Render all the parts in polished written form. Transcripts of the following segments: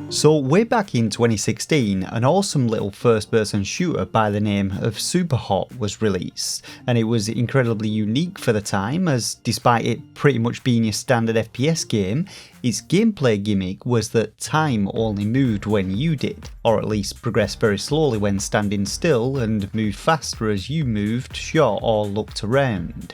So way back in 2016, an awesome little first-person shooter by the name of Superhot was released, and it was incredibly unique for the time, as despite it pretty much being your standard FPS game, its gameplay gimmick was that time only moved when you did, or at least progressed very slowly when standing still and moved faster as you moved, shot or looked around.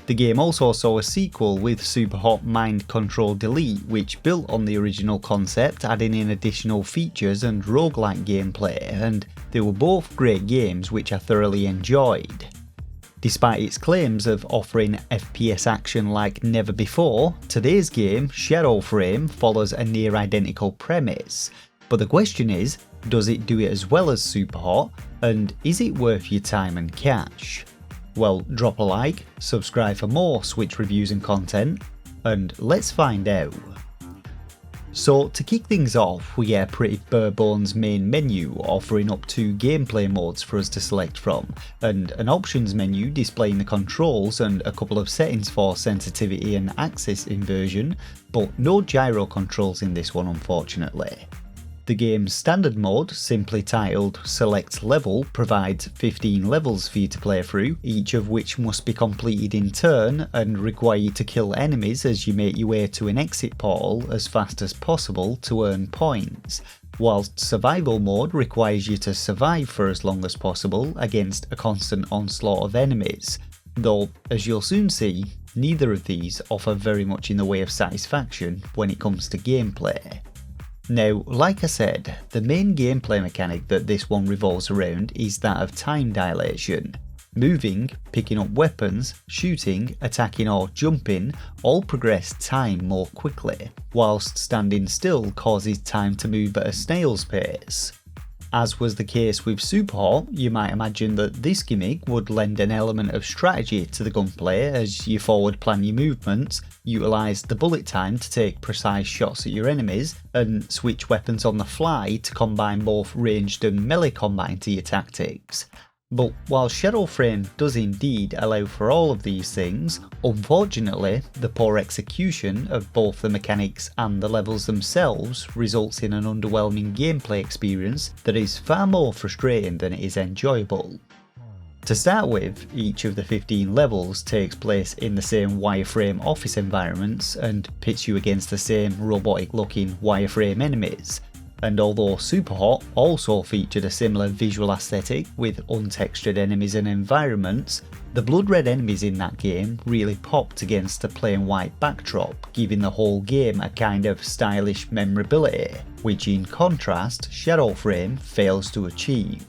The game also saw a sequel with Superhot Mind Control Delete, which built on the original concept, adding in additional features and roguelike gameplay, and they were both great games which I thoroughly enjoyed. Despite its claims of offering FPS action like never before, today's game, SHADOWFRAME, follows a near identical premise. But the question is, does it do it as well as Superhot, and is it worth your time and cash? Well, drop a like, subscribe for more Switch reviews and content, and let's find out. So to kick things off, we get a pretty bare bones main menu offering up 2 gameplay modes for us to select from, and an options menu displaying the controls and a couple of settings for sensitivity and axis inversion, but no gyro controls in this one unfortunately. The game's standard mode, simply titled Select Level, provides 15 levels for you to play through, each of which must be completed in turn and require you to kill enemies as you make your way to an exit portal as fast as possible to earn points, whilst survival mode requires you to survive for as long as possible against a constant onslaught of enemies, though as you'll soon see, neither of these offer very much in the way of satisfaction when it comes to gameplay. Now, like I said, the main gameplay mechanic that this one revolves around is that of time dilation. Moving, picking up weapons, shooting, attacking or jumping all progress time more quickly, whilst standing still causes time to move at a snail's pace. As was the case with Superhot, you might imagine that this gimmick would lend an element of strategy to the gunplay as you forward plan your movements, utilise the bullet time to take precise shots at your enemies, and switch weapons on the fly to combine both ranged and melee combat into your tactics. But while SHADOWFRAME does indeed allow for all of these things, unfortunately the poor execution of both the mechanics and the levels themselves results in an underwhelming gameplay experience that is far more frustrating than it is enjoyable. To start with, each of the 15 levels takes place in the same wireframe office environments and pits you against the same robotic looking wireframe enemies. And although Superhot also featured a similar visual aesthetic with untextured enemies and environments, the blood red enemies in that game really popped against a plain white backdrop, giving the whole game a kind of stylish memorability, which in contrast SHADOWFRAME fails to achieve.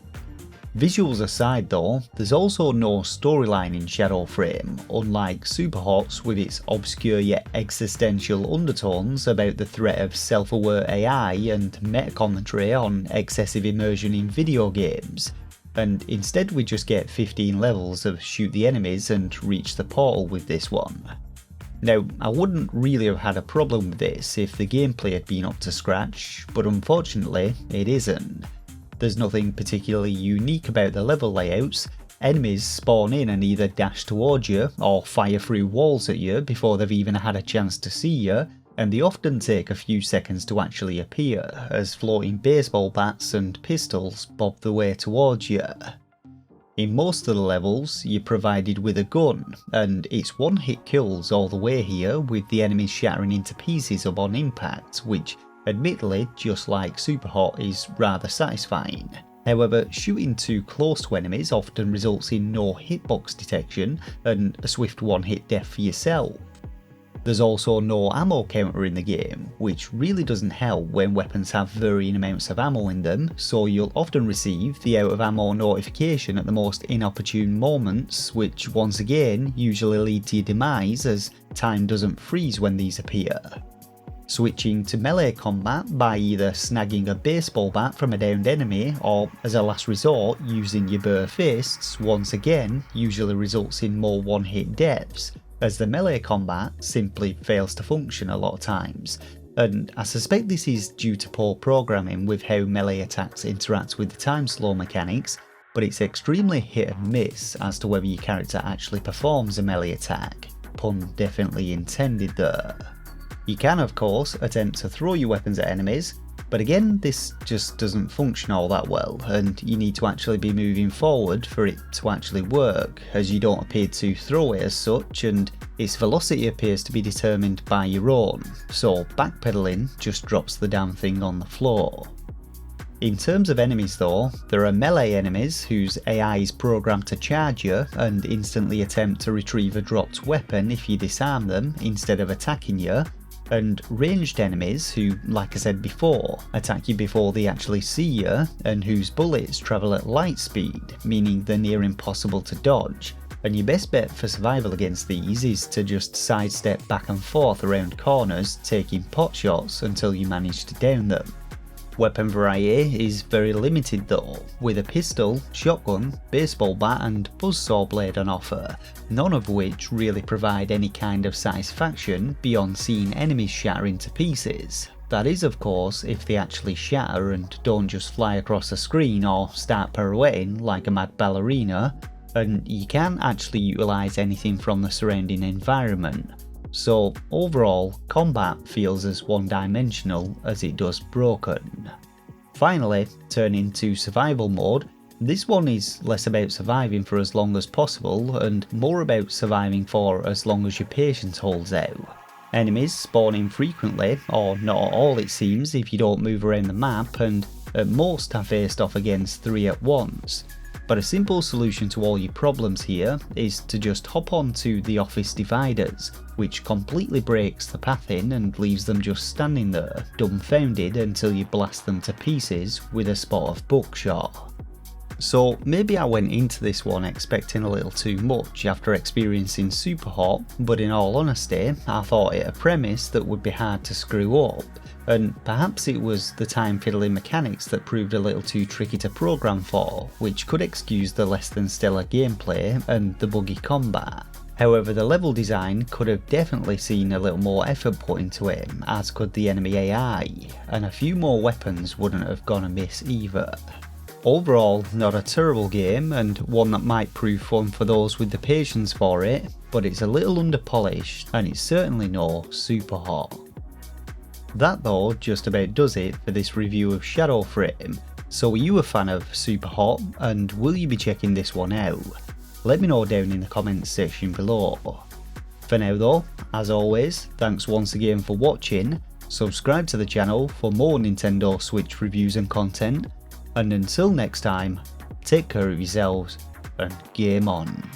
Visuals aside though, there's also no storyline in SHADOWFRAME, unlike Superhot's with its obscure yet existential undertones about the threat of self-aware AI and meta-commentary on excessive immersion in video games, and instead we just get 15 levels of shoot the enemies and reach the portal with this one. Now, I wouldn't really have had a problem with this if the gameplay had been up to scratch, but unfortunately it isn't. There's nothing particularly unique about the level layouts. Enemies spawn in and either dash towards you or fire through walls at you before they've even had a chance to see you, and they often take a few seconds to actually appear, as floating baseball bats and pistols bob the way towards you. In most of the levels, you're provided with a gun, and it's one-hit kills all the way here, with the enemies shattering into pieces upon impact, which admittedly, just like Superhot, is rather satisfying. However, shooting too close to enemies often results in no hitbox detection and a swift one-hit death for yourself. There's also no ammo counter in the game, which really doesn't help when weapons have varying amounts of ammo in them, so you'll often receive the out of ammo notification at the most inopportune moments, which once again usually lead to your demise as time doesn't freeze when these appear. Switching to melee combat by either snagging a baseball bat from a downed enemy or, as a last resort, using your bare fists once again usually results in more one-hit deaths, as the melee combat simply fails to function a lot of times, and I suspect this is due to poor programming with how melee attacks interact with the time slow mechanics, but it's extremely hit and miss as to whether your character actually performs a melee attack, pun definitely intended there. You can of course attempt to throw your weapons at enemies, But again, this just doesn't function all that well, and you need to actually be moving forward for it to actually work, as you don't appear to throw it as such, and its velocity appears to be determined by your own, so backpedaling just drops the damn thing on the floor. In terms of enemies though, there are melee enemies whose AI is programmed to charge you and instantly attempt to retrieve a dropped weapon if you disarm them instead of attacking you, and ranged enemies who, like I said before, attack you before they actually see you and whose bullets travel at light speed, meaning they're near impossible to dodge, and your best bet for survival against these is to just sidestep back and forth around corners taking pot shots until you manage to down them. Weapon variety is very limited though, with a pistol, shotgun, baseball bat and buzzsaw blade on offer, none of which really provide any kind of satisfaction beyond seeing enemies shatter into pieces. That is of course if they actually shatter and don't just fly across the screen or start pirouetting like a mad ballerina, and you can't actually utilise anything from the surrounding environment. So overall, combat feels as one-dimensional as it does broken. Finally, turning to survival mode, this one is less about surviving for as long as possible and more about surviving for as long as your patience holds out. Enemies spawn infrequently, or not at all it seems if you don't move around the map, and at most are faced off against 3 at once. But a simple solution to all your problems here is to just hop onto the office dividers, which completely breaks the path in and leaves them just standing there, dumbfounded until you blast them to pieces with a spot of buckshot. So maybe I went into this one expecting a little too much after experiencing Superhot, but in all honesty I thought it a premise that would be hard to screw up, and perhaps it was the time fiddling mechanics that proved a little too tricky to program for, which could excuse the less than stellar gameplay and the buggy combat. However, the level design could have definitely seen a little more effort put into it, as could the enemy AI, and a few more weapons wouldn't have gone amiss either. Overall, not a terrible game, and one that might prove fun for those with the patience for it, but it's a little under-polished, and it's certainly no Superhot. That though just about does it for this review of SHADOWFRAME. So are you a fan of Superhot, and will you be checking this one out? Let me know down in the comments section below. For now though, as always, thanks once again for watching, subscribe to the channel for more Nintendo Switch reviews and content, and until next time, take care of yourselves and game on.